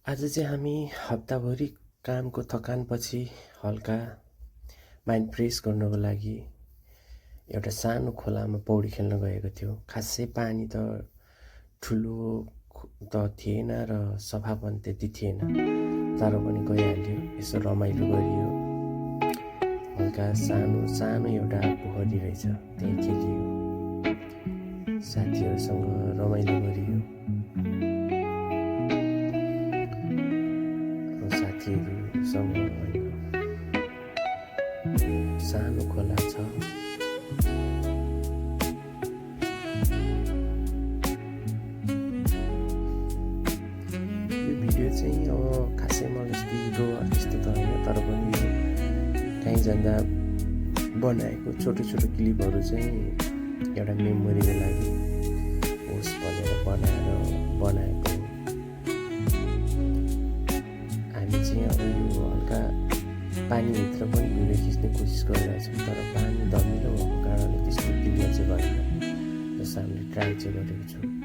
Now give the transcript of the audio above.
आज चाहिँ हामी हप्ताभरि कामको थकानपछि हल्का माइन्ड फ्रेस गर्नको लागि एउटा सानो खोलामा पौडी खेल्न गएको थियो। खासै पानी त ठुलो त थिएन र सफा पनि त्यति थिएन, तर पनि गइहाल्यो। यसो रमाइलो गरियो। हल्का सानो सानो एउटा पोखरी रहेछ, त्यही खेलियो, साथीहरूसँग रमाइलो गरियो। साथीहरूसँग सानो खोला छ। यो भिडियो चाहिँ खासै मलाई त्यस्तो त होइन, तर पनि कहीँ जाँदा बनाएको छोटो छोटो क्लिपहरू चाहिँ एउटा मेमोरीको लागि होस् भनेर बनाएको। हामी चाहिँ अब यो हल्का पानीभित्र पनि भिडियो खिच्ने कोसिस गरिरहेछौँ, तर पानी धमिलो भएको कारणले त्यस्तो क्लियर चाहिँ भएन, जस्तो हामीले ट्राई चाहिँ गरेको छौँ।